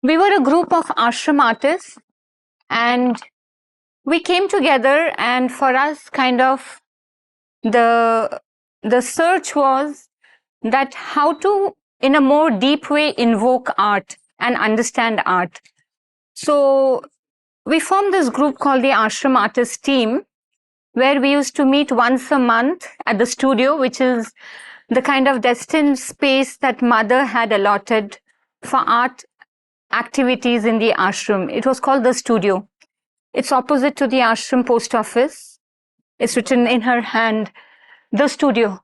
We were a group of ashram artists, and we came together, and for us, kind of the search was that how to, in a more deep way, invoke art and understand art. So we formed this group called the Ashram Artist Team, where we used to meet once a month at the studio, which is the kind of destined space that Mother had allotted for art activities in the ashram. It was called the studio. It's opposite to the ashram post office. It's written in her hand, the studio.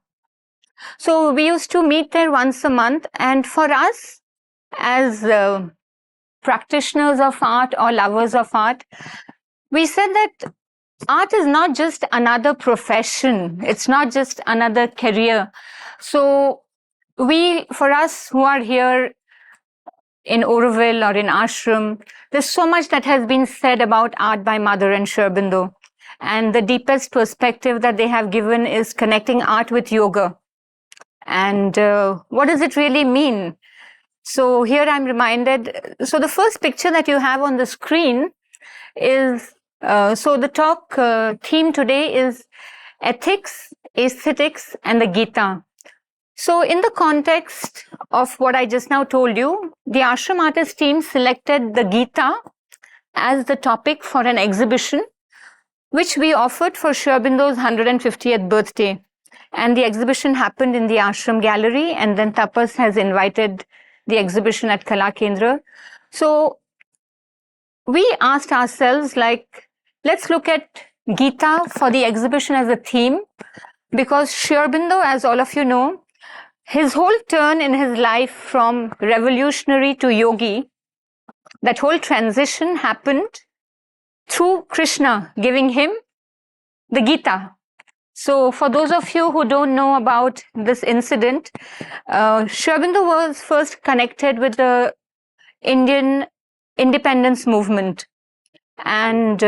So we used to meet there once a month, and for us, as practitioners of art or lovers of art, we said that art is not just another profession. It's not just another career. So for us who are here in Auroville or in ashram, there's so much that has been said about art by Mother and Sri Aurobindo. And the deepest perspective that they have given is connecting art with yoga. And what does it really mean? So here I'm reminded, so the first picture that you have on the screen is, so the talk theme today is ethics, aesthetics, and the Gita. So in the context of what I just now told you, the Ashram Artist team selected the Gita as the topic for an exhibition, which we offered for Sri Aurobindo's 150th birthday. And the exhibition happened in the Ashram Gallery, and then Tapas has invited the exhibition at Kalakendra. So we asked ourselves, like, let's look at Gita for the exhibition as a theme, because Sri Aurobindo, as all of you know, his whole turn in his life from revolutionary to yogi, that whole transition happened through Krishna giving him the Gita. So for those of you who don't know about this incident, Sri Aurobindo was first connected with the Indian independence movement. And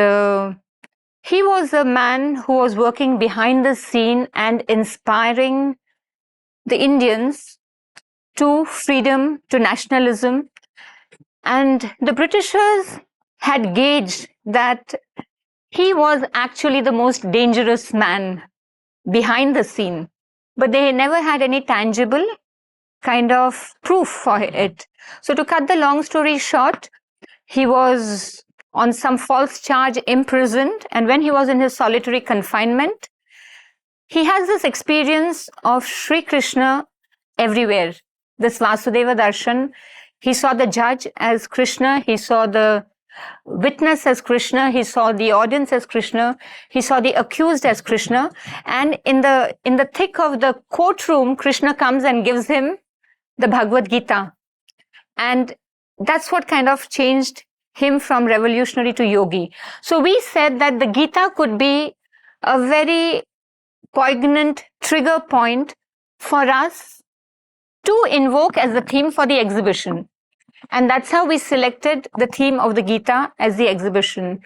he was a man who was working behind the scene and inspiring the Indians to freedom, to nationalism. And the Britishers had gauged that he was actually the most dangerous man behind the scene, but they never had any tangible kind of proof for it. So to cut the long story short, he was on some false charge imprisoned, and when he was in his solitary confinement, he has this experience of Sri Krishna everywhere. This Vasudeva Darshan, he saw the judge as Krishna, he saw the witness as Krishna, he saw the audience as Krishna, he saw the accused as Krishna, and in the thick of the courtroom, Krishna comes and gives him the Bhagavad Gita. And that's what kind of changed him from revolutionary to yogi. So we said that the Gita could be a very poignant trigger point for us to invoke as the theme for the exhibition. And that's how we selected the theme of the Gita as the exhibition.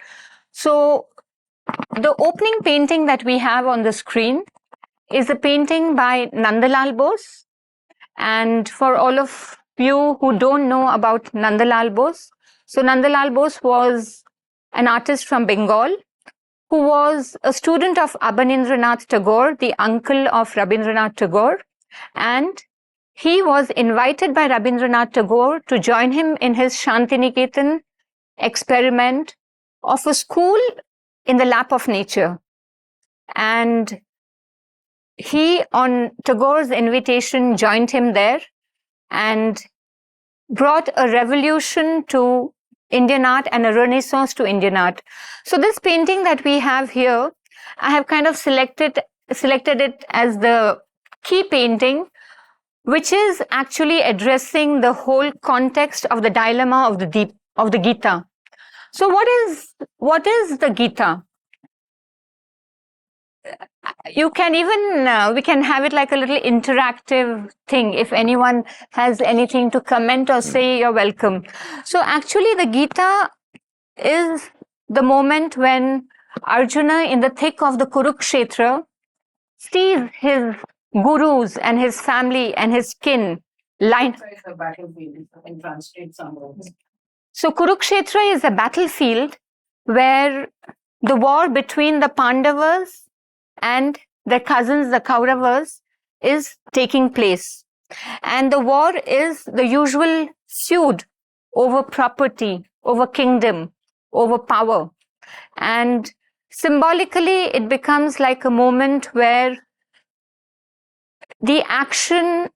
So the opening painting that we have on the screen is a painting by Nandalal Bose. And for all of you who don't know about Nandalal Bose, so Nandalal Bose was an artist from Bengal who was a student of Abanindranath Tagore, the uncle of Rabindranath Tagore, and he was invited by Rabindranath Tagore to join him in his Shantiniketan experiment of a school in the lap of nature. And he, on Tagore's invitation, joined him there and brought a revolution to Indian art and a renaissance to Indian art. So this painting that we have here, I have kind of selected it as the key painting, which is actually addressing the whole context of the dilemma of the Gita. So what is the Gita? You can even, we can have it like a little interactive thing. If anyone has anything to comment or say, you're welcome. So actually the Gita is the moment when Arjuna, in the thick of the Kurukshetra, sees his gurus and his family and his kin line. So Kurukshetra is a battlefield where the war between the Pandavas and their cousins, the Kauravas, is taking place. And the war is the usual feud over property, over kingdom, over power. And symbolically, it becomes like a moment where the action,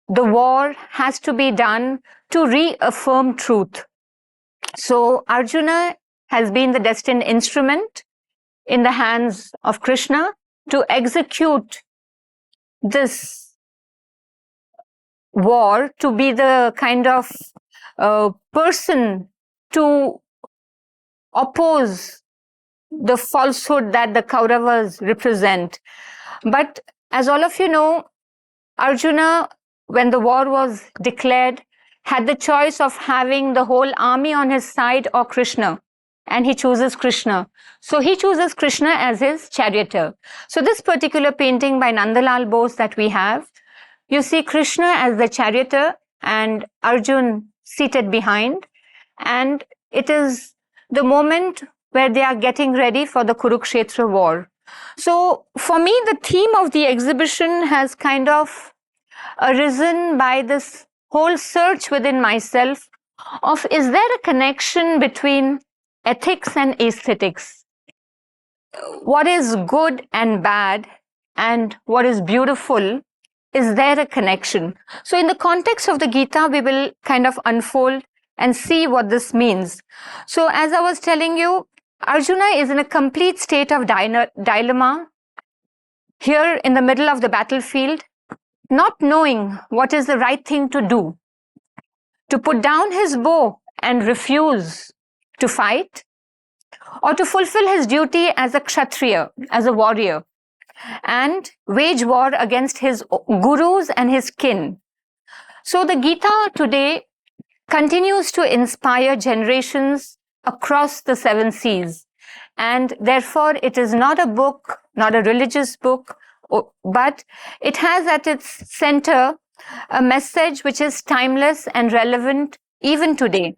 the war has to be done to reaffirm truth. So Arjuna has been the destined instrument in the hands of Krishna to execute this war, to be the kind of person to oppose the falsehood that the Kauravas represent. But as all of you know, Arjuna, when the war was declared, had the choice of having the whole army on his side or Krishna. And he chooses Krishna. So he chooses Krishna as his charioteer. So this particular painting by Nandalal Bose that we have, you see Krishna as the charioteer and Arjun seated behind. And it is the moment where they are getting ready for the Kurukshetra war. So for me, the theme of the exhibition has kind of arisen by this whole search within myself of, is there a connection between ethics and aesthetics? What is good and bad and what is beautiful? Is there a connection? So in the context of the Gita, we will kind of unfold and see what this means. So as I was telling you, Arjuna is in a complete state of dilemma here in the middle of the battlefield, not knowing what is the right thing to do. To put down his bow and refuse to fight, or to fulfill his duty as a Kshatriya, as a warrior, and wage war against his gurus and his kin. So the Gita today continues to inspire generations across the 7 seas. And therefore, it is not a book, not a religious book, but it has at its center a message which is timeless and relevant even today.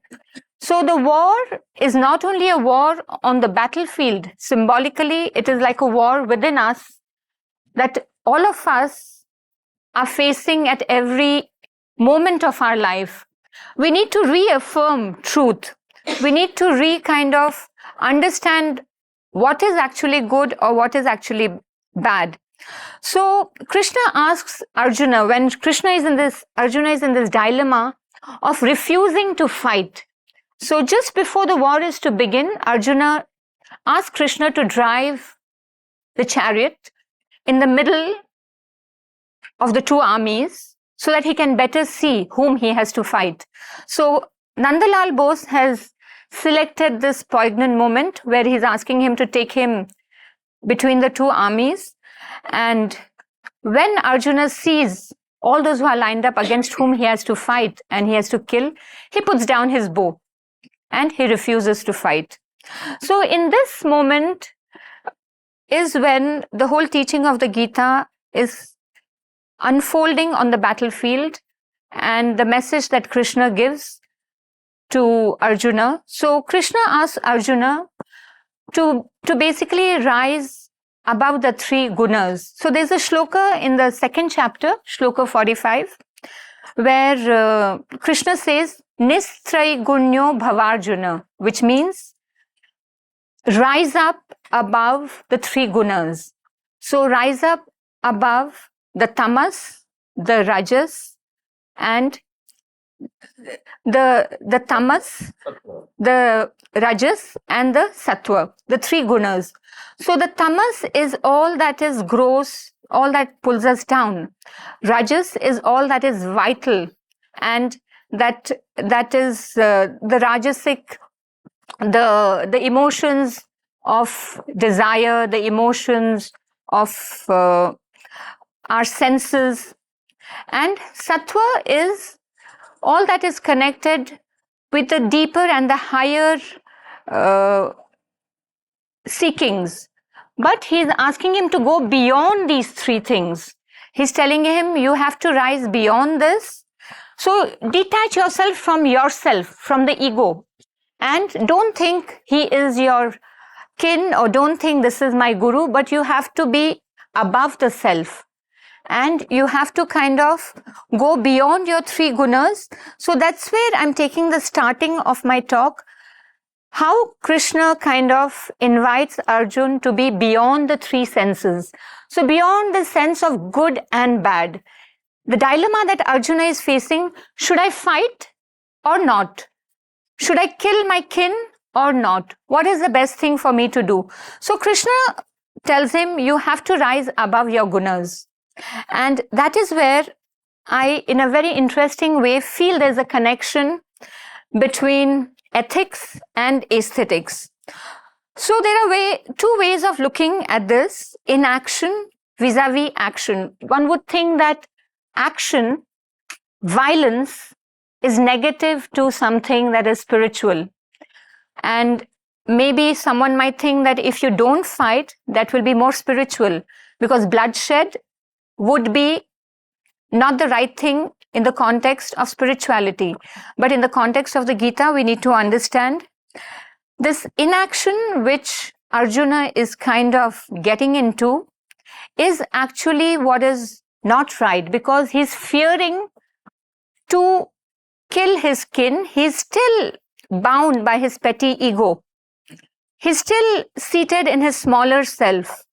So the war is not only a war on the battlefield. Symbolically, it is like a war within us that all of us are facing at every moment of our life. We need to reaffirm truth. We need to kind of understand what is actually good or what is actually bad. So Krishna asks Arjuna, when Arjuna is in this dilemma of refusing to fight. So just before the war is to begin, Arjuna asks Krishna to drive the chariot in the middle of the 2 armies so that he can better see whom he has to fight. So Nandalal Bose has selected this poignant moment where he's asking him to take him between the 2 armies. And when Arjuna sees all those who are lined up against whom he has to fight and he has to kill, he puts down his bow and he refuses to fight. So in this moment is when the whole teaching of the Gita is unfolding on the battlefield and the message that Krishna gives to Arjuna. So Krishna asks Arjuna to basically rise above the 3 gunas. So there's a shloka in the 2nd chapter, shloka 45, where Krishna says, Nistrai gunyo bhavarjuna, which means rise up above the 3 gunas. So rise up above the tamas, the rajas, and the tamas, the rajas, and the sattva, the 3 gunas. So the tamas is all that is gross, all that pulls us down. Rajas is all that is vital, and that is the rajasic, the emotions of desire, the emotions of our senses. And sattva is all that is connected with the deeper and the higher seekings. But he's asking him to go beyond these 3 things. He's telling him, you have to rise beyond this So detach yourself, from the ego, and don't think he is your kin, or don't think this is my guru, but you have to be above the self. And you have to kind of go beyond your three gunas. So that's where I'm taking the starting of my talk, how Krishna kind of invites Arjun to be beyond the three senses. So beyond the sense of good and bad. The dilemma that Arjuna is facing, should I fight or not? Should I kill my kin or not? What is the best thing for me to do? So Krishna tells him, you have to rise above your gunas. And that is where I, in a very interesting way, feel there's a connection between ethics and aesthetics. So there are two ways of looking at this: inaction vis-a-vis action. One would think that action, violence, is negative to something that is spiritual. And maybe someone might think that if you don't fight, that will be more spiritual, because bloodshed would be not the right thing in the context of spirituality. But in the context of the Gita, we need to understand this inaction which Arjuna is kind of getting into is actually what is not right, because he's fearing to kill his kin. He's still bound by his petty ego. He's still seated in his smaller self.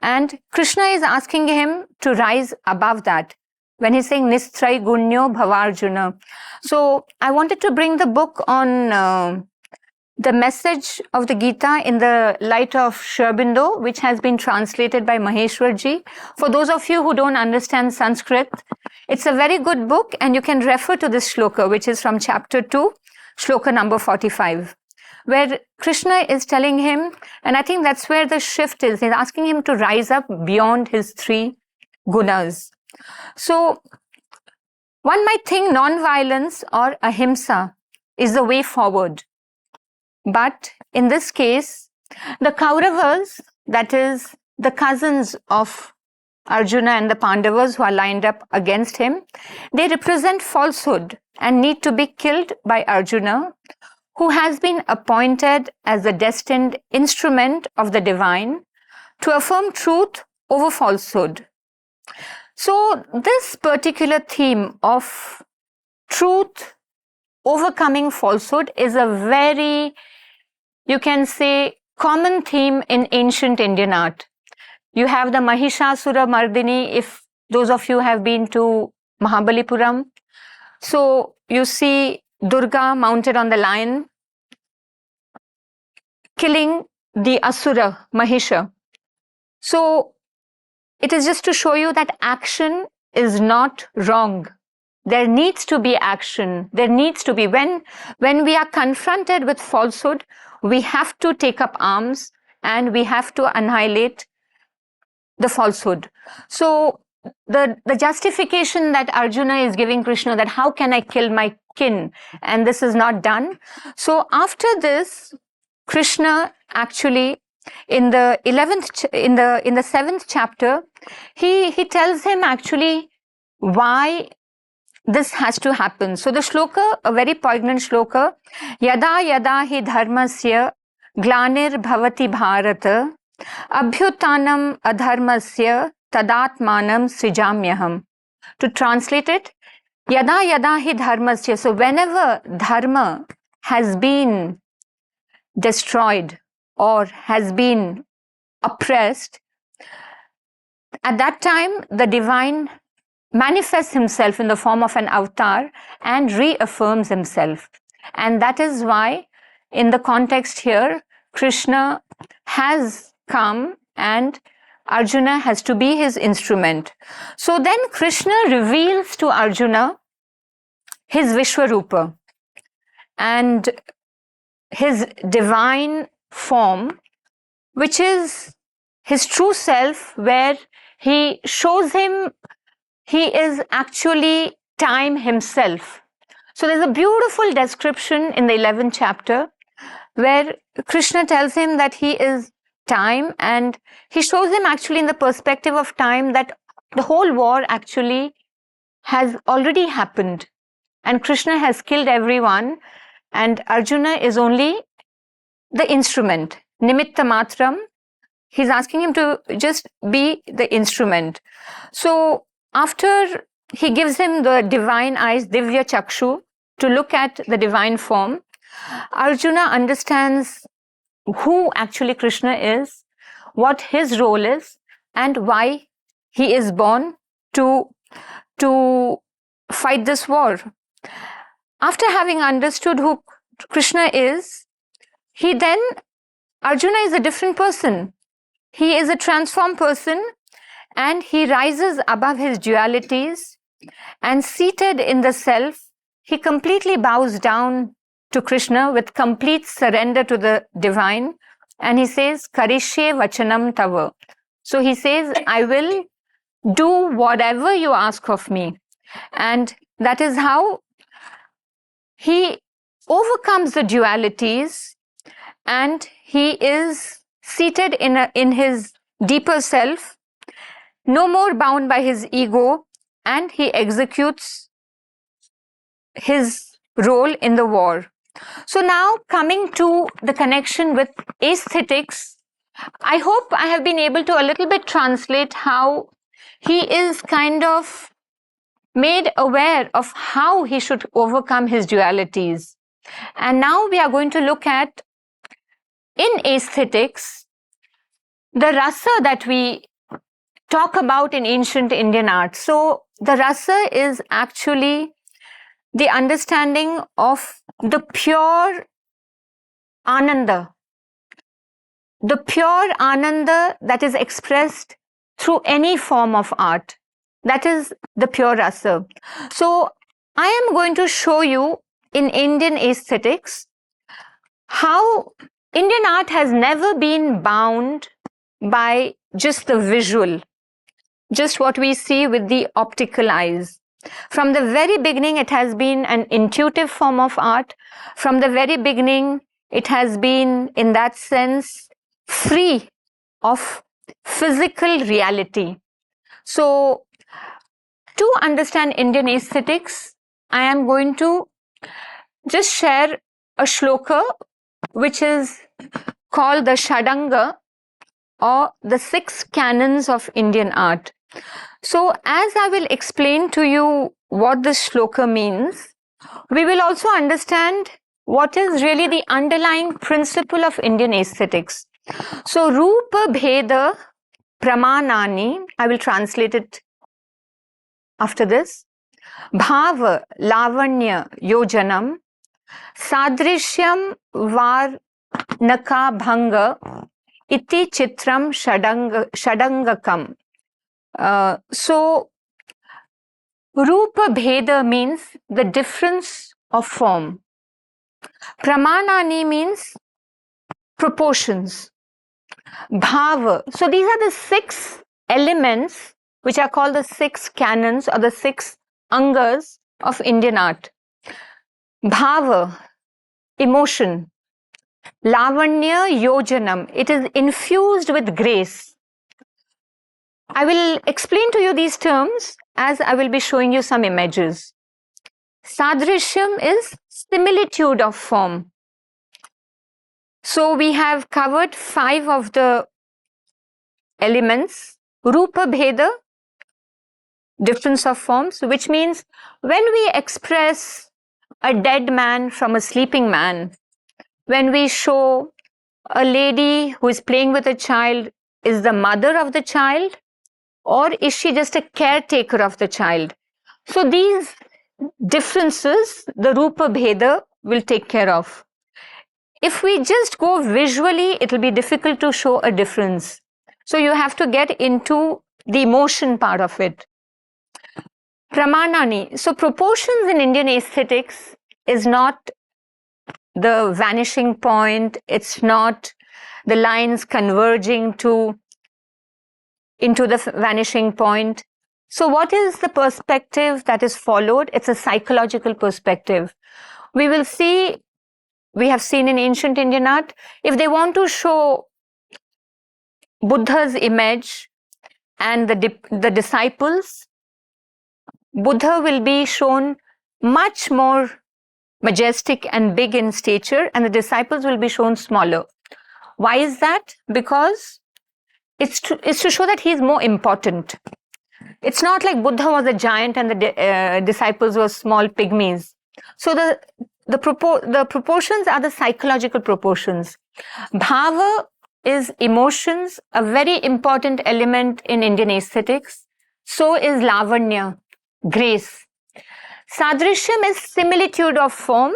And Krishna is asking him to rise above that when he's saying Nistray Gunyo Bhavarjuna. So I wanted to bring the book on the message of the Gita in the light of Sri Aurobindo, which has been translated by Maheshwarji. For those of you who don't understand Sanskrit, it's a very good book, and you can refer to this shloka, which is from chapter 2, shloka number 45, where Krishna is telling him, and I think that's where the shift is, he's asking him to rise up beyond his three gunas. So one might think non-violence or ahimsa is the way forward. But in this case, the Kauravas, that is the cousins of Arjuna and the Pandavas who are lined up against him, they represent falsehood and need to be killed by Arjuna, who has been appointed as the destined instrument of the divine to affirm truth over falsehood. So this particular theme of truth overcoming falsehood is a very, you can say, common theme in ancient Indian art. You have the Mahishasura Mardini, if those of you have been to Mahabalipuram. So you see Durga mounted on the lion, killing the Asura, Mahisha. So it is just to show you that action is not wrong. There needs to be action. There needs to be, when we are confronted with falsehood, we have to take up arms and we have to annihilate the falsehood. So the justification that Arjuna is giving Krishna, that how can I kill my kin, and this is not done. So after this, Krishna actually in the 7th chapter, he tells him actually why this has to happen. So the shloka, a very poignant shloka, yada yada hi dharmasya glanir bhavati bharata abhyutanam adharmasya tadatmanam srijamyaham. To translate it, yada yada hi dharmasya, so whenever dharma has been destroyed or has been oppressed, at that time the divine manifests himself in the form of an avatar and reaffirms himself. And that is why in the context here, Krishna has come and Arjuna has to be his instrument. So then Krishna reveals to Arjuna his Vishwarupa and his divine form, which is his true self, where he shows him he is actually time himself. So there's a beautiful description in the 11th chapter where Krishna tells him that he is time, and he shows him actually in the perspective of time that the whole war actually has already happened. and Krishna has killed everyone, and Arjuna is only the instrument, nimitta matram. He's asking him to just be the instrument. So after he gives him the divine eyes, divya chakshu, to look at the divine form, Arjuna understands who actually Krishna is, what his role is, and why he is born to fight this war. After having understood who Krishna is, Arjuna is a different person. He is a transformed person, and he rises above his dualities, and seated in the self, he completely bows down to Krishna with complete surrender to the divine, and he says, Karishye vachanam tava. So he says, I will do whatever you ask of me. And that is how he overcomes the dualities, and he is seated in his deeper self, no more bound by his ego, and he executes his role in the war. So now, coming to the connection with aesthetics, I hope I have been able to a little bit translate how he is kind of made aware of how he should overcome his dualities. And now we are going to look at, in aesthetics, the rasa that we talk about in ancient Indian art. So the rasa is actually the understanding of the pure ananda, that is expressed through any form of art. That is the pure rasa. So I am going to show you in Indian aesthetics how Indian art has never been bound by just the visual, just what we see with the optical eyes. From the very beginning, it has been an intuitive form of art. From the very beginning, it has been, in that sense, free of physical reality. So, to understand Indian aesthetics, I am going to just share a shloka which is called the Shadanga, or the 6 canons of Indian art. So, as I will explain to you what this shloka means, we will also understand what is really the underlying principle of Indian aesthetics. So, Rupa Bheda Pramanani, I will translate it after this. Bhava Lavanya Yojanam Sadrishyam Var Naka Bhanga Iti Chitram Shadangakam. So, Rupa Bheda means the difference of form. Pramanani means proportions. Bhava. So, these are the 6 elements which are called the 6 canons or the 6 angas of Indian art. Bhava, emotion. Lavanya Yojanam, it is infused with grace. I will explain to you these terms as I will be showing you some images. Sadrishyam is similitude of form. So we have covered 5 of the elements. Rupa Bheda, difference of forms, which means when we express a dead man from a sleeping man, when we show a lady who is playing with a child is the mother of the child, or is she just a caretaker of the child? So these differences, the Rupa Bheda will take care of. If we just go visually, it will be difficult to show a difference. So you have to get into the emotion part of it. Pramanani. So proportions in Indian aesthetics is not the vanishing point. It's not the lines converging into the vanishing point. So what is the perspective that is followed? It's a psychological perspective. We will see, we have seen in ancient Indian art, if they want to show Buddha's image and the disciples, Buddha will be shown much more majestic and big in stature, and the disciples will be shown smaller. Why is that? Because it's to show that he is more important. It's not like Buddha was a giant and the disciples were small pygmies. So the proportions are the psychological proportions. Bhava is emotions, a very important element in Indian aesthetics. So is Lavanya, grace. Sadrishyam is similitude of form,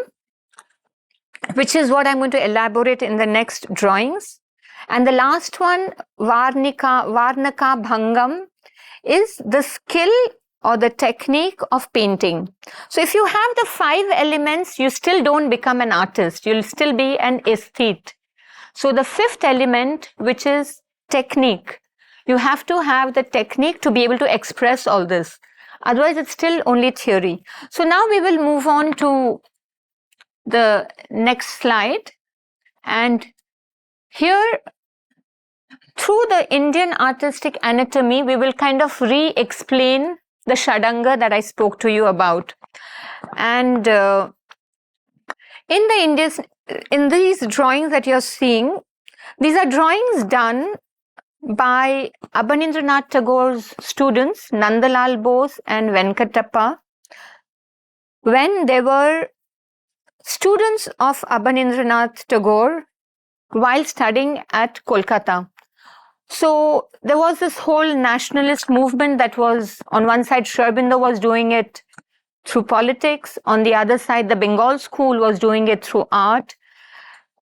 which is what I'm going to elaborate in the next drawings. And the last one, Varnaka Bhangam, is the skill or the technique of painting. So if you have the 5 elements, you still don't become an artist. You'll still be an aesthete. So the 5th element, which is technique, you have to have the technique to be able to express all this. Otherwise, it's still only theory. So now we will move on to the next slide. And here, through the Indian artistic anatomy, we will kind of re-explain the Shadanga that I spoke to you about. And in these drawings that you're seeing, these are drawings done by Abanindranath Tagore's students, Nandalal Bose and Venkatappa, when they were students of Abanindranath Tagore while studying at Kolkata. So there was this whole nationalist movement that was, on one side, Sri Aurobindo was doing it through politics. On the other side, the Bengal school was doing it through art.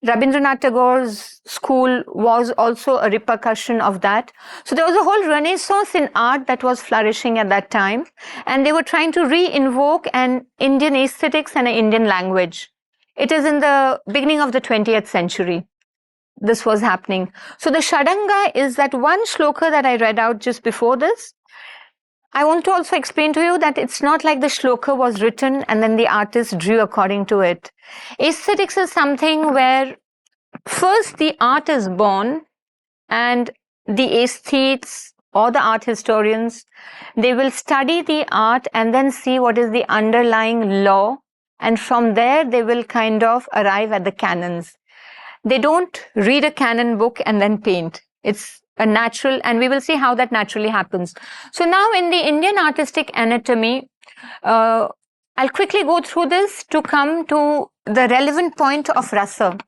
Rabindranath Tagore's school was also a repercussion of that. So there was a whole renaissance in art that was flourishing at that time. And they were trying to re-invoke an Indian aesthetics and an Indian language. It is in the beginning of the 20th century. This was happening. So the Shadanga is that one shloka that I read out just before this. I want to also explain to you that it's not like the shloka was written and then the artist drew according to it. Aesthetics is something where first the art is born and the aesthetes or the art historians, they will study the art and then see what is the underlying law, and from there they will kind of arrive at the canons. They don't read a canon book and then paint. It's a natural, and we will see how that naturally happens. So now in the Indian artistic anatomy, I'll quickly go through this to come to the relevant point of rasa.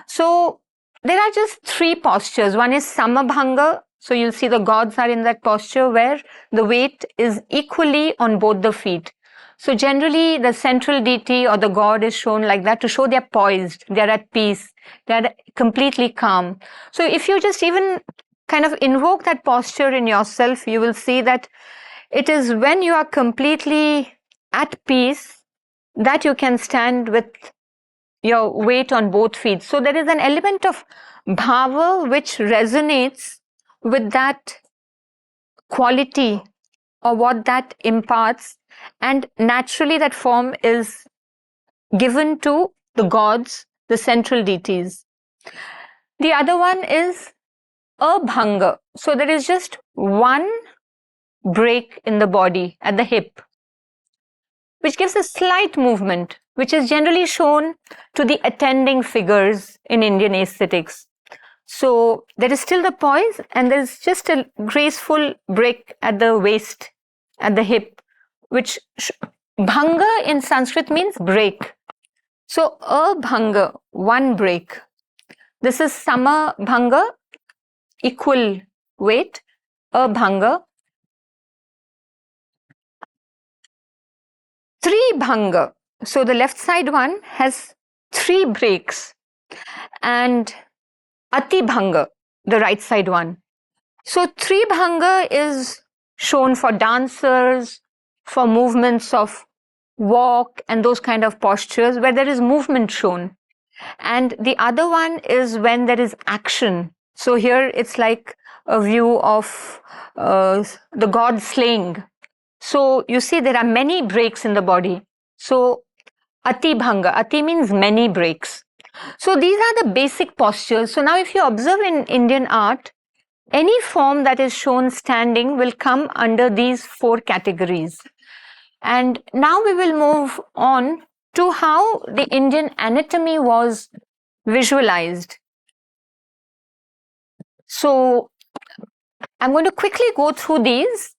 So there are just 3 postures. One is samabhanga. So you'll see the gods are in that posture where the weight is equally on both the feet. So generally the central deity or the god is shown like that to show they're poised, they're at peace, they're completely calm. So if you just even kind of invoke that posture in yourself, you will see that it is when you are completely at peace that you can stand with your weight on both feet. So there is an element of bhava which resonates with that quality or what that imparts, and naturally that form is given to the gods, the central deities. The other one is abhanga. So there is just one break in the body at the hip, which gives a slight movement, which is generally shown to the attending figures in Indian aesthetics. So there is still the poise and there is just a graceful break at the waist, at the hip, which bhanga in Sanskrit means break. So abhanga, one break. This is samabhanga, equal weight, abhanga. Tribhanga. So the left side one has 3 breaks, and Atibhanga, the right side one. So Tribhanga is shown for dancers, for movements of walk and those kind of postures where there is movement shown. And the other one is when there is action. So here it's like a view of the god slaying. So you see there are many breaks in the body. So Atibhanga, Ati means many breaks. So these are the basic postures. So now if you observe in Indian art, any form that is shown standing will come under these 4 categories. And now we will move on to how the Indian anatomy was visualized. So I'm going to quickly go through these.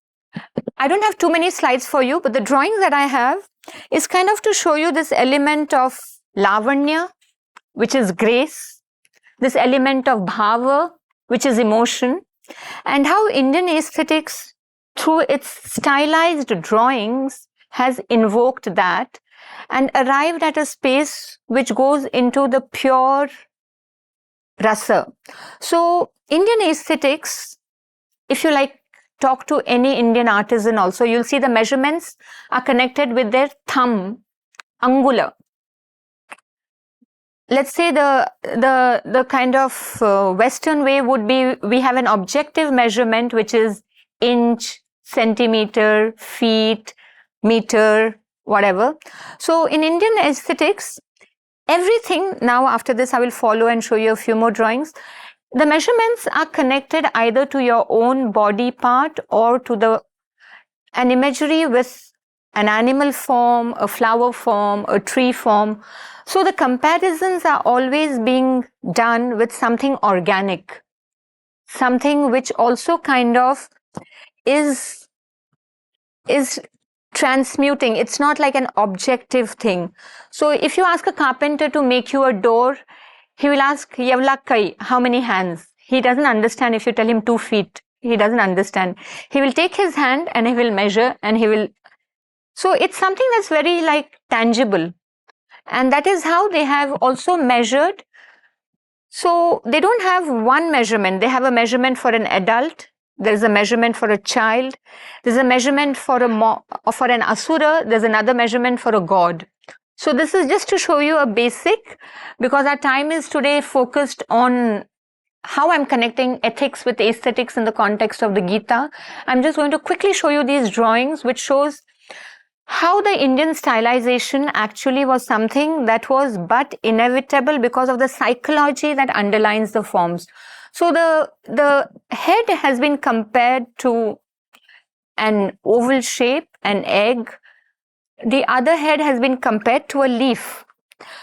I don't have too many slides for you, but the drawings that I have is kind of to show you this element of lavanya, which is grace, this element of bhava, which is emotion, and how Indian aesthetics, through its stylized drawings, has invoked that and arrived at a space which goes into the pure rasa. So Indian aesthetics, if you like, talk to any Indian artisan also, you'll see the measurements are connected with their thumb, angula. Let's say the kind of Western way would be, we have an objective measurement, which is inch, centimeter, feet, meter, whatever. So in Indian aesthetics, everything, now after this I will follow and show you a few more drawings. The measurements are connected either to your own body part or to an imagery with an animal form, a flower form, a tree form. So the comparisons are always being done with something organic, something which also kind of is transmuting. It's not like an objective thing. So if you ask a carpenter to make you a door, he will ask, Yavla kai, how many hands? He doesn't understand if you tell him 2 feet. He doesn't understand. He will take his hand and he will measure and he will. So it's something that's very like tangible. And that is how they have also measured. So they don't have one measurement. They have a measurement for an adult. There's a measurement for a child. There's a measurement for an asura. There's another measurement for a god. So this is just to show you a basic, because our time is today focused on how I'm connecting ethics with aesthetics in the context of the Gita. I'm just going to quickly show you these drawings, which shows how the Indian stylization actually was something that was but inevitable because of the psychology that underlines the forms. So the head has been compared to an oval shape, an egg. The other head has been compared to a leaf.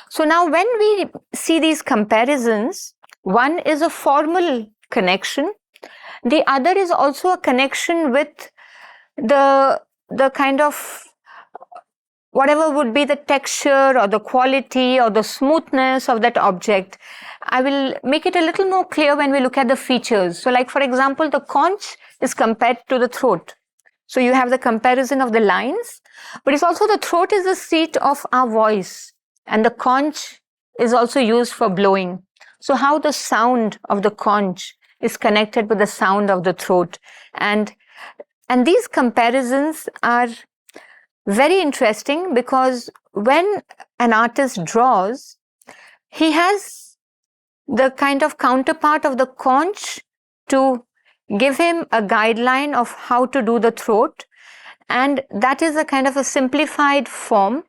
So now when we see these comparisons, one is a formal connection. The other is also a connection with the kind of whatever would be the texture or the quality or the smoothness of that object. I will make it a little more clear when we look at the features. So like, for example, the conch is compared to the throat. So you have the comparison of the lines, but it's also the throat is the seat of our voice, and the conch is also used for blowing. So how the sound of the conch is connected with the sound of the throat. And these comparisons are very interesting because when an artist draws, he has the kind of counterpart of the conch to give him a guideline of how to do the throat. And that is a kind of a simplified form,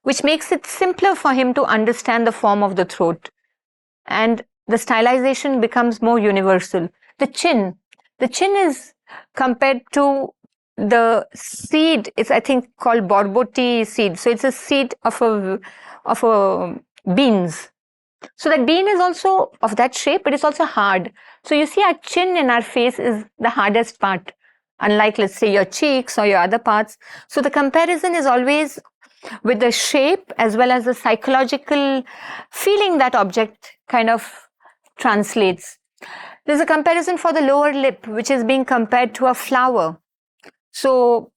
which makes it simpler for him to understand the form of the throat. And the stylization becomes more universal. The chin is compared to the seed. It's, I think, called borboti seed. So it's a seed of a beans. So that bean is also of that shape, but it's also hard. So you see our chin in our face is the hardest part, unlike, let's say, your cheeks or your other parts. So the comparison is always with the shape as well as the psychological feeling that object kind of translates. There's a comparison for the lower lip, which is being compared to a flower. So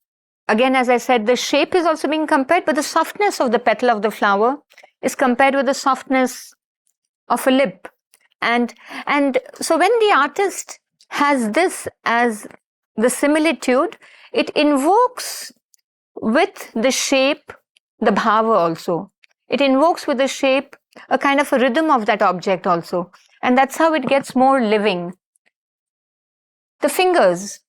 again, as I said, the shape is also being compared, but the softness of the petal of the flower is compared with the softness of a lip. And so when the artist has this as the similitude, it invokes with the shape the bhava also. It invokes with the shape a kind of a rhythm of that object also. And that's how it gets more living. The fingers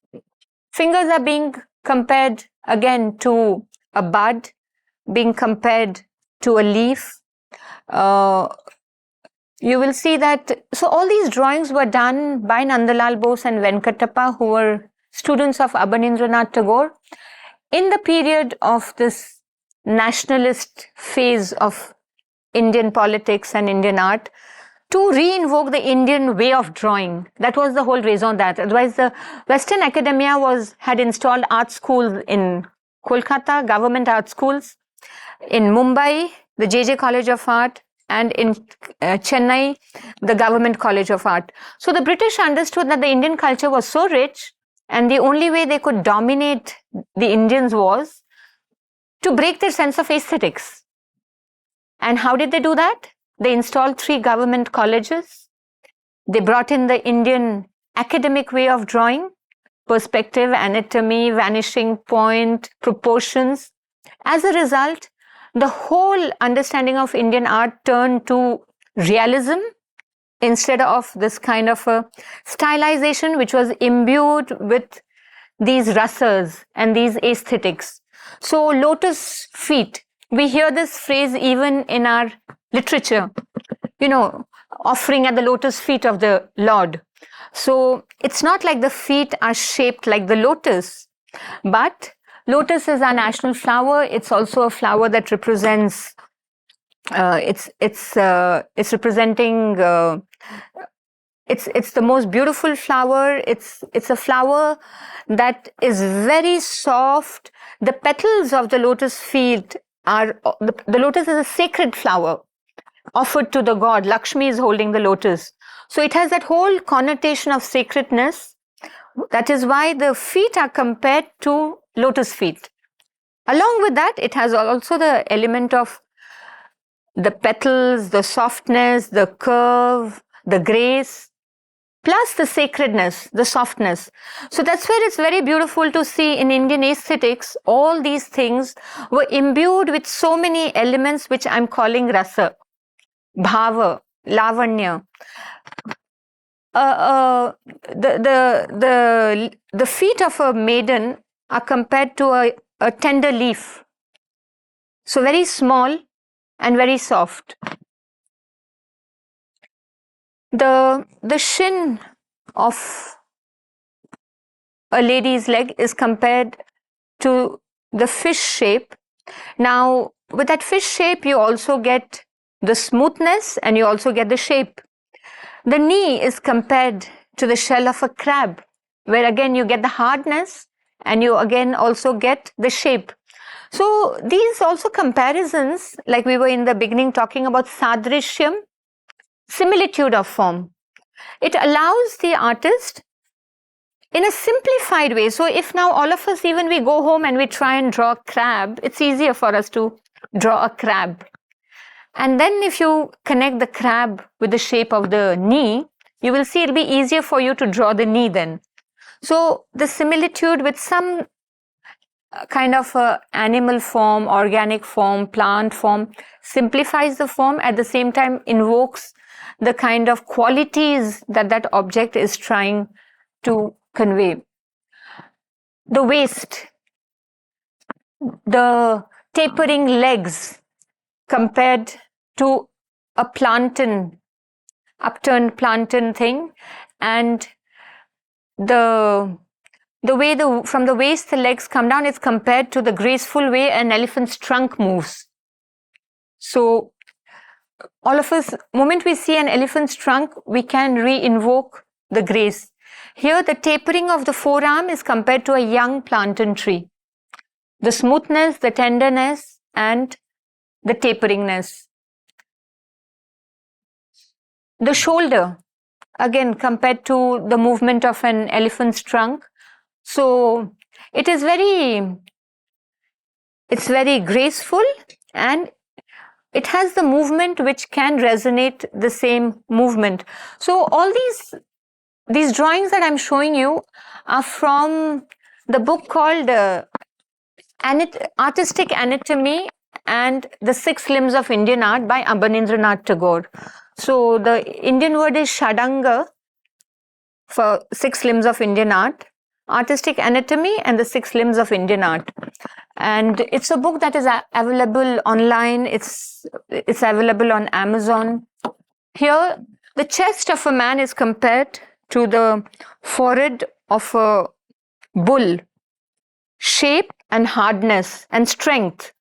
are being compared again to a bud, being compared to a leaf. You will see that, so all these drawings were done by Nandalal Bose and Venkatappa, who were students of Abanindranath Tagore. in the period of this nationalist phase of Indian politics and Indian art, to re-invoke the Indian way of drawing. That was the whole raison d'etre. Otherwise, the Western academia had installed art schools in Kolkata, government art schools, in Mumbai, the JJ College of Art, and in Chennai, the Government College of Art. So the British understood that the Indian culture was so rich, and the only way they could dominate the Indians was to break their sense of aesthetics. And how did they do that? They installed 3 government colleges. They brought in the Indian academic way of drawing, perspective, anatomy, vanishing point, proportions. As a result, the whole understanding of Indian art turned to realism instead of this kind of a stylization which was imbued with these rasas and these aesthetics. So lotus feet, we hear this phrase even in our literature, offering at the lotus feet of the Lord. So it's not like the feet are shaped like the lotus, but lotus is our national flower. It's also a flower that represents, it's representing, it's the most beautiful flower. It's a flower that is very soft. The petals of the lotus feet the lotus is a sacred flower offered to the god. Lakshmi is holding the lotus. So it has that whole connotation of sacredness. That is why the feet are compared to lotus feet. Along with that, it has also the element of the petals, the softness, the curve, the grace, plus the sacredness, the softness. So that's where it's very beautiful to see in Indian aesthetics, all these things were imbued with so many elements which I'm calling rasa, bhava, lavanya. The feet of a maiden are compared to a tender leaf. So very small and very soft. The shin of a lady's leg is compared to the fish shape. Now, with that fish shape, you also get the smoothness and you also get the shape. The knee is compared to the shell of a crab, where again you get the hardness and you again also get the shape. So these also comparisons, like we were in the beginning talking about sadrishyam, similitude of form. It allows the artist in a simplified way. So if now all of us, even we go home and we try and draw a crab, it's easier for us to draw a crab. And then if you connect the crab with the shape of the knee, you will see it'll be easier for you to draw the knee then. So the similitude with some kind of animal form, organic form, plant form, simplifies the form, at the same time invokes the kind of qualities that that object is trying to convey. The waist, the tapering legs compared to a plantain, upturned plantain thing, and the way from the waist the legs come down is compared to the graceful way an elephant's trunk moves. So all of us, moment we see an elephant's trunk, we can re-invoke the grace. Here the tapering of the forearm is compared to a young plantain tree. The smoothness, the tenderness, and the taperingness. The shoulder, again compared to the movement of an elephant's trunk. So it's very graceful, and it has the movement which can resonate the same movement. So all these drawings that I'm showing you are from the book called Artistic Anatomy and the 6 Limbs of Indian Art by Abanindranath Tagore. So the Indian word is Shadanga for 6 Limbs of Indian Art, Artistic Anatomy and the 6 Limbs of Indian Art. And it's a book that is available online. It's available on Amazon. Here, the chest of a man is compared to the forehead of a bull. Shape, and hardness and strength.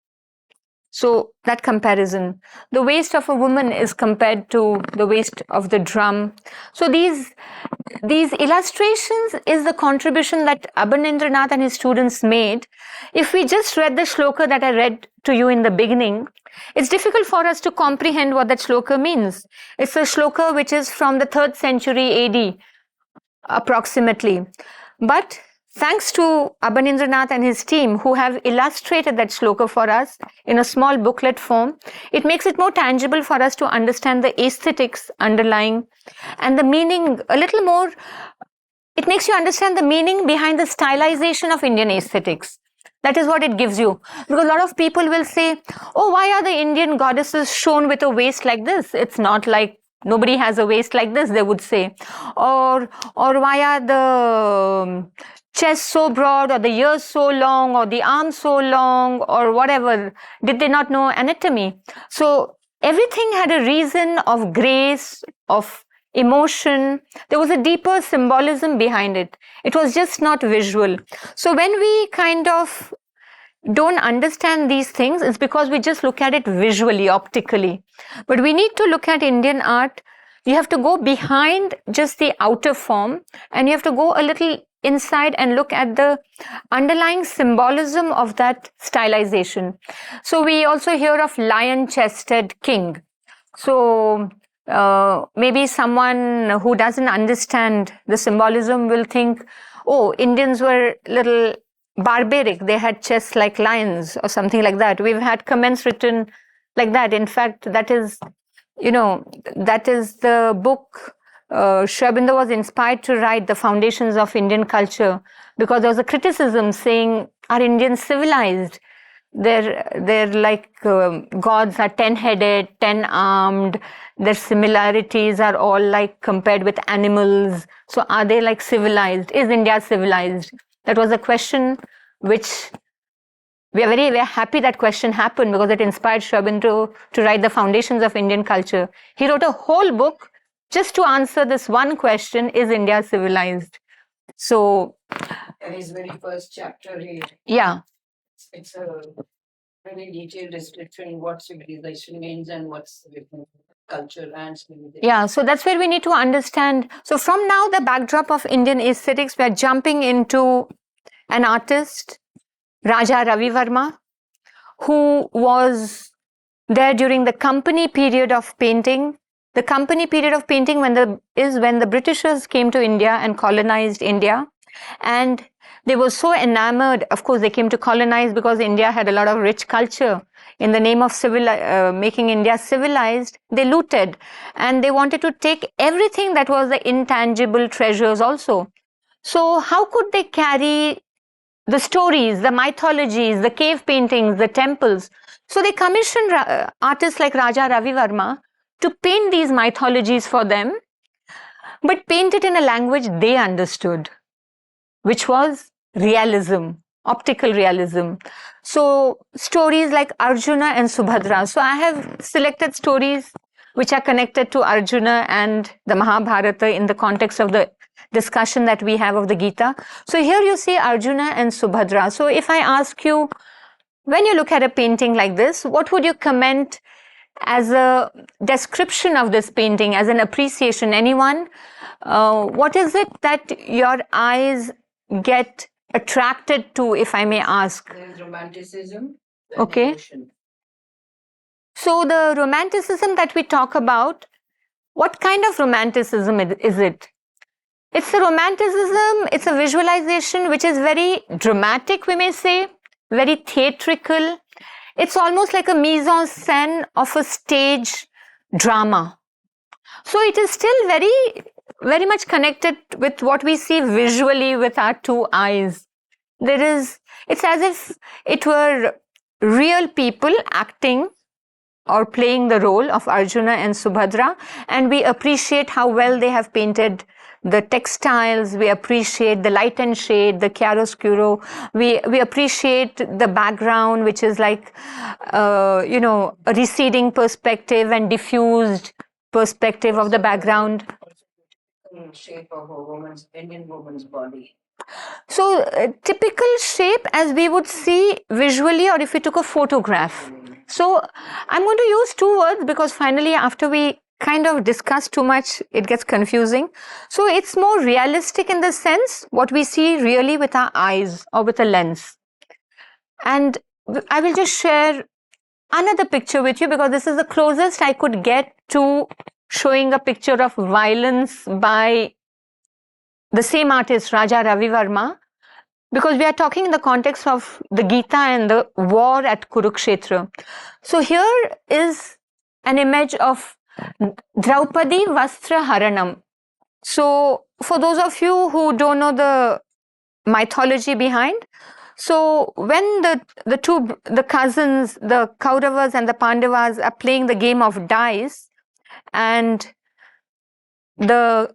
So that comparison. The waist of a woman is compared to the waist of the drum. So these illustrations is the contribution that Abanindranath and his students made. If we just read the shloka that I read to you in the beginning, it's difficult for us to comprehend what that shloka means. It's a shloka which is from the 3rd century AD, approximately. But thanks to Abanindranath and his team who have illustrated that shloka for us in a small booklet form, it makes it more tangible for us to understand the aesthetics underlying and the meaning a little more. It makes you understand the meaning behind the stylization of Indian aesthetics. That is what it gives you. Because a lot of people will say, oh, why are the Indian goddesses shown with a waist like this? It's not like nobody has a waist like this, they would say. Or why are the chest so broad, or the ears so long, or the arms so long, or whatever? Did they not know anatomy? So everything had a reason of grace, of emotion. There was a deeper symbolism behind it. It was just not visual. So when we kind of don't understand these things, it's because we just look at it visually, optically. But we need to look at Indian art. You have to go behind just the outer form, and you have to go a little inside and look at the underlying symbolism of that stylization. So we also hear of lion-chested king. So maybe someone who doesn't understand the symbolism will think, oh, Indians were little barbaric. They had chests like lions or something like that. We've had comments written like that. In fact, that is the book Sri Aurobindo was inspired to write, The Foundations of Indian Culture, because there was a criticism saying, are Indians civilized? They're like gods are 10-headed, 10-armed. Their similarities are all like compared with animals. So are they like civilized? Is India civilized? That was a question which we are very happy that question happened, because it inspired Sri Aurobindo to write The Foundations of Indian Culture. He wrote a whole book just to answer this one question: is India civilized? So, and his very first chapter, it's a very detailed description what civilization means and what's culture and civilization. Yeah, so that's where we need to understand. So from now, the backdrop of Indian aesthetics, we are jumping into an artist, Raja Ravi Verma, who was there during the company period of painting. The company period of painting is when the Britishers came to India and colonized India. And they were so enamored. Of course, they came to colonize because India had a lot of rich culture. In the name of making India civilized, they looted. And they wanted to take everything that was the intangible treasures also. So how could they carry the stories, the mythologies, the cave paintings, the temples? So they commissioned artists like Raja Ravi Verma to paint these mythologies for them, but paint it in a language they understood, which was realism, optical realism. So stories like Arjuna and Subhadra. So I have selected stories which are connected to Arjuna and the Mahabharata in the context of the discussion that we have of the Gita. So here you see Arjuna and Subhadra. So if I ask you, when you look at a painting like this, what would you comment as a description of this painting, as an appreciation? Anyone? What is it that your eyes get attracted to, if I may ask? There's romanticism. Okay. Emotion. So the romanticism that we talk about, what kind of romanticism is it? It's a romanticism, it's a visualization which is very dramatic, we may say, very theatrical. It's almost like a mise en scène of a stage drama. So it is still very, very much connected with what we see visually with our two eyes. It's as if it were real people acting or playing the role of Arjuna and Subhadra, and we appreciate how well they have painted the textiles, we appreciate the light and shade, the chiaroscuro, we appreciate the background, which is like, a receding perspective and diffused perspective of the background. Shape of Indian woman's body. So typical shape as we would see visually, or if we took a photograph. So I'm going to use two words because finally after we kind of discuss too much, it gets confusing. So it's more realistic in the sense what we see really with our eyes or with a lens. And I will just share another picture with you because this is the closest I could get to showing a picture of violence by the same artist, Raja Ravi Verma, because we are talking in the context of the Gita and the war at Kurukshetra. So here is an image of Draupadi Vastra Haranam. So for those of you who don't know the mythology behind, so when the cousins, the Kauravas and the Pandavas are playing the game of dice, and the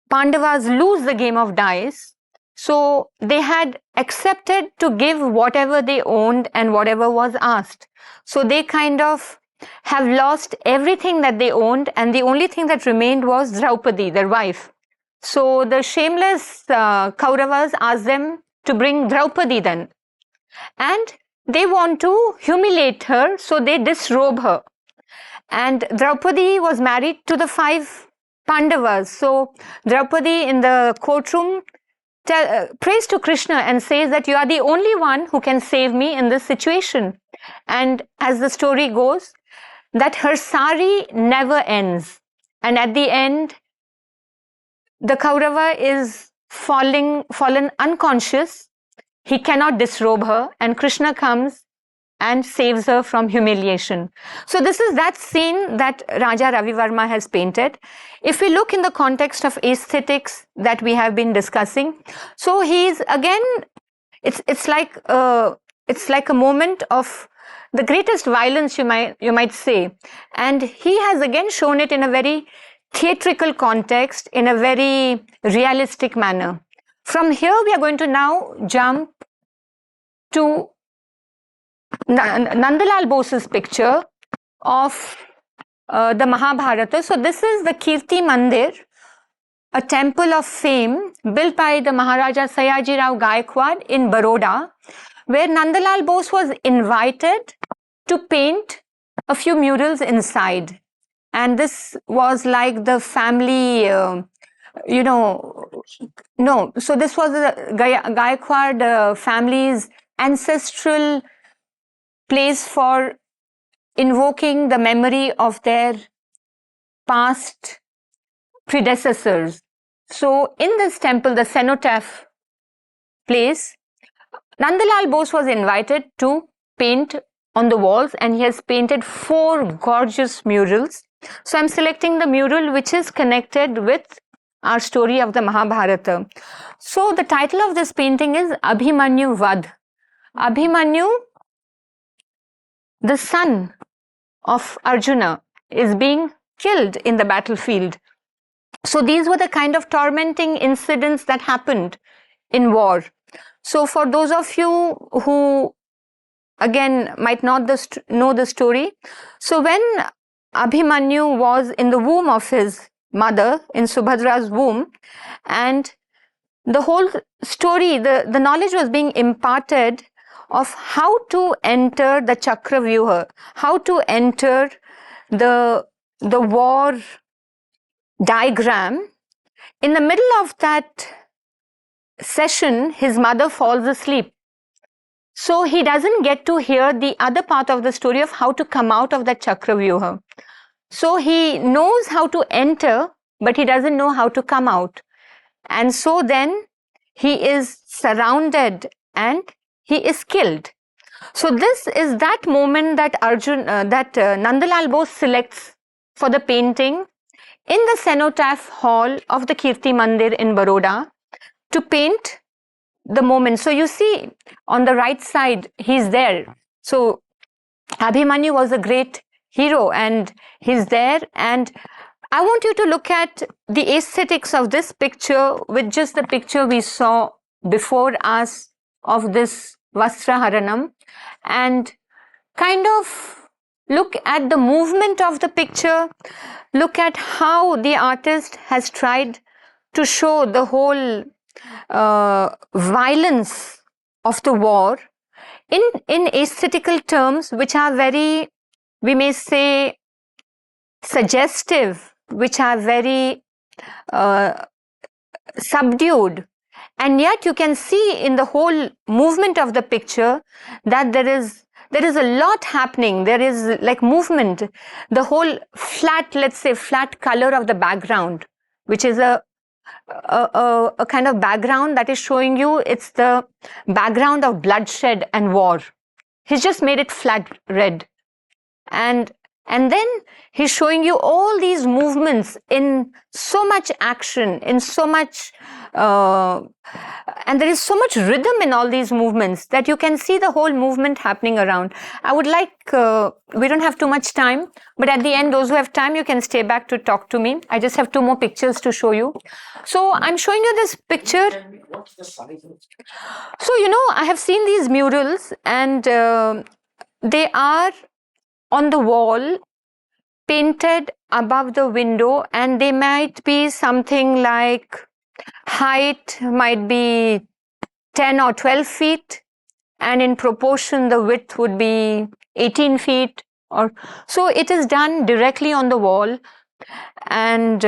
Pandavas lose the game of dice, so they had accepted to give whatever they owned and whatever was asked. So they kind of have lost everything that they owned, and the only thing that remained was Draupadi, their wife. So the shameless Kauravas asked them to bring Draupadi then. And they want to humiliate her, so they disrobe her. And Draupadi was married to the 5 Pandavas. So Draupadi in the courtroom prays to Krishna and says that you are the only one who can save me in this situation. And as the story goes, that her sari never ends. And at the end, the Kaurava is fallen unconscious. He cannot disrobe her, and Krishna comes and saves her from humiliation. So this is that scene that Raja Ravi Verma has painted. If we look in the context of aesthetics that we have been discussing, so he's again, it's like a moment of the greatest violence, you might say, and he has again shown it in a very theatrical context, in a very realistic manner. From here, we are going to now jump to Nandalal Bose's picture of the Mahabharata. So this is the Kirti Mandir, a temple of fame built by the Maharaja Sayaji Rao Gaikwad in Baroda, where Nandalal Bose was invited to paint a few murals inside. And this was like the family, so this was the Gaikwad family's ancestral place for invoking the memory of their past predecessors. So in this temple, the cenotaph place, Nandalal Bose was invited to paint on the walls, and he has painted 4 gorgeous murals. So I'm selecting the mural which is connected with our story of the Mahabharata. So the title of this painting is Abhimanyu Vad. Abhimanyu, the son of Arjuna, is being killed in the battlefield. So these were the kind of tormenting incidents that happened in war. So for those of you who again might not know the story, so when Abhimanyu was in the womb of his mother, in Subhadra's womb, and the whole story, the knowledge was being imparted of how to enter the Chakravyuha, how to enter the war diagram. In the middle of that session, his mother falls asleep. So he doesn't get to hear the other part of the story of how to come out of that Chakravyuha. So he knows how to enter, but he doesn't know how to come out. And so then he is surrounded and he is killed. So this is that moment that Nandalal Bose selects for the painting in the cenotaph hall of the Kirti Mandir in Baroda to paint the moment. So you see on the right side, he's there. So Abhimanyu was a great hero and he's there. And I want you to look at the aesthetics of this picture with just the picture we saw before us of this Vastra Haranam, and kind of look at the movement of the picture, look at how the artist has tried to show the whole violence of the war in aesthetical terms, which are very, we may say, suggestive, which are very subdued. And yet you can see in the whole movement of the picture that there is a lot happening. There is like movement. The whole flat, let's say, flat color of the background, which is a kind of background that is showing you it's the background of bloodshed and war. He's just made it flat red. And then he's showing you all these movements in so much action, in so much, and there is so much rhythm in all these movements that you can see the whole movement happening around. I would like, we don't have too much time, but at the end, those who have time, you can stay back to talk to me. I just have 2 more pictures to show you. So I'm showing you this picture. So, I have seen these murals, and they are on the wall, painted above the window, and they might be something like height might be 10 or 12 feet, and in proportion the width would be 18 feet. Or so it is done directly on the wall, and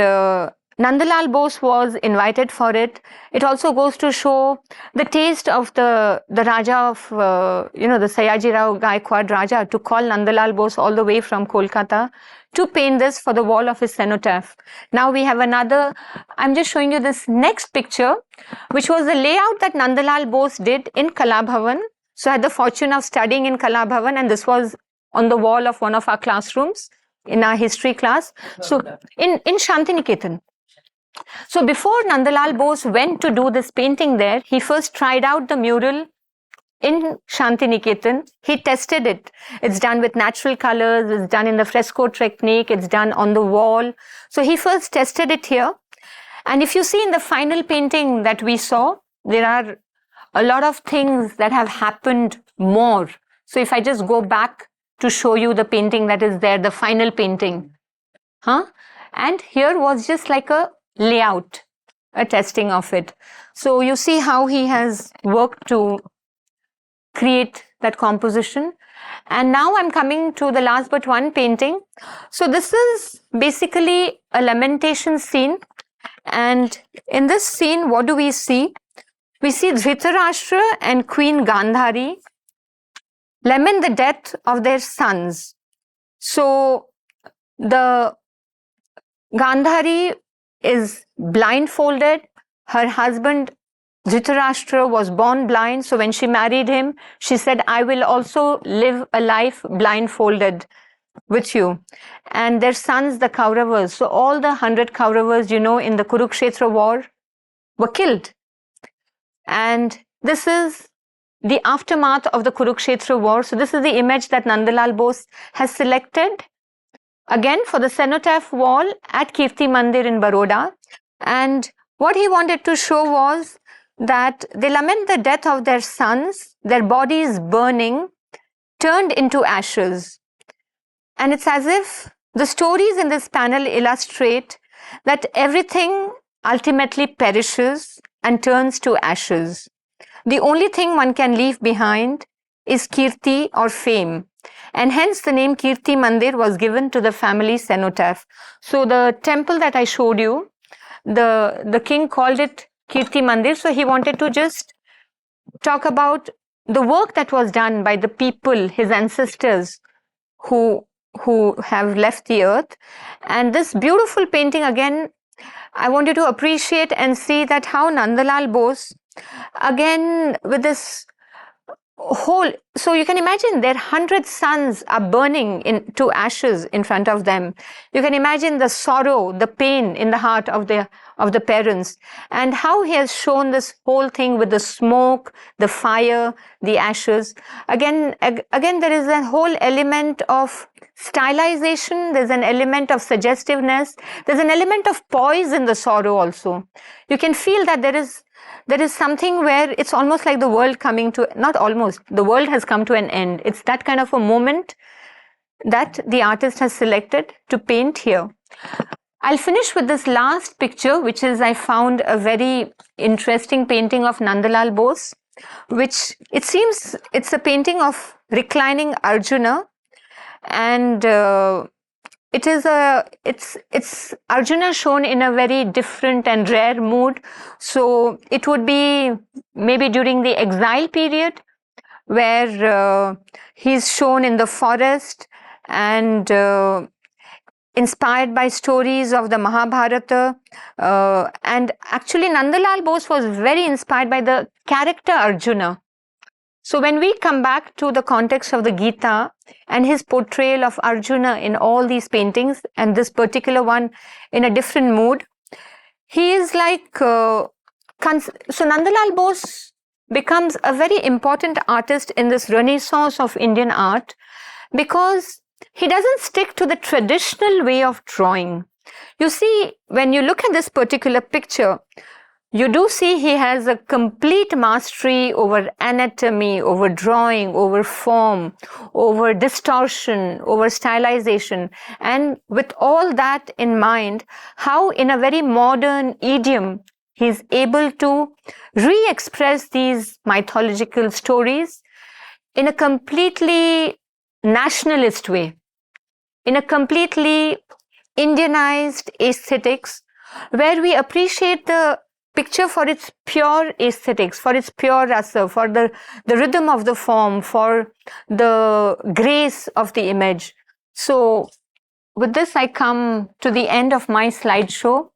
Nandalal Bose was invited for it. It also goes to show the taste of the Raja of, the Sayaji Rao Gaikwad Raja, to call Nandalal Bose all the way from Kolkata to paint this for the wall of his cenotaph. Now we have another, I'm just showing you this next picture, which was the layout that Nandalal Bose did in Kala Bhavan. So I had the fortune of studying in Kala Bhavan, and this was on the wall of one of our classrooms in our history class. So in Shantiniketan. So before Nandalal Bose went to do this painting there, he first tried out the mural in Shantiniketan. He tested it. It's done with natural colors, it's done in the fresco technique, it's done on the wall. So he first tested it here. And if you see in the final painting that we saw, there are a lot of things that have happened more. So if I just go back to show you the painting that is there, the final painting. And here was just like a layout, a testing of it. So you see how he has worked to create that composition. And now I'm coming to the last but one painting. So this is basically a lamentation scene. And in this scene, what do we see? We see Dhritarashtra and Queen Gandhari lament the death of their sons. So the Gandhari is blindfolded. Her husband Dhritarashtra was born blind. So when she married him, she said, I will also live a life blindfolded with you. And their sons, the Kauravas, so all the 100 Kauravas, in the Kurukshetra war were killed. And this is the aftermath of the Kurukshetra war. So this is the image that Nandalal Bose has selected, again for the cenotaph wall at Kirti Mandir in Baroda. And what he wanted to show was that they lament the death of their sons, their bodies burning, turned into ashes. And it's as if the stories in this panel illustrate that everything ultimately perishes and turns to ashes. The only thing one can leave behind is Kirti or fame. And hence the name Kirti Mandir was given to the family cenotaph. So the temple that I showed you, the king called it Kirti Mandir. So he wanted to just talk about the work that was done by the people, his ancestors who have left the earth. And this beautiful painting, again, I want you to appreciate and see that how Nandalal Bose, again with this whole, so you can imagine their 100 sons are burning into ashes in front of them. You can imagine the sorrow, the pain in the heart of the parents, and how he has shown this whole thing with the smoke, the fire, the ashes. Again, there is a whole element of stylization, there's an element of suggestiveness, there's an element of poise in the sorrow also. You can feel that there is something where it's almost like the world coming to, not almost, the world has come to an end. It's that kind of a moment that the artist has selected to paint here. I'll finish with this last picture, which is I found a very interesting painting of Nandalal Bose, which it seems it's a painting of reclining Arjuna, and it's Arjuna shown in a very different and rare mood. So it would be maybe during the exile period, where he's shown in the forest and inspired by stories of the Mahabharata. And actually, Nandalal Bose was very inspired by the character Arjuna. So when we come back to the context of the Gita and his portrayal of Arjuna in all these paintings, and this particular one in a different mood, he is like, so Nandalal Bose becomes a very important artist in this renaissance of Indian art, because he doesn't stick to the traditional way of drawing. You see, when you look at this particular picture, you do see he has a complete mastery over anatomy, over drawing, over form, over distortion, over stylization. And with all that in mind, how in a very modern idiom, he's able to re-express these mythological stories in a completely nationalist way, in a completely Indianized aesthetics, where we appreciate the picture for its pure aesthetics, for its pure rasa, for the rhythm of the form, for the grace of the image. So with this, I come to the end of my slideshow.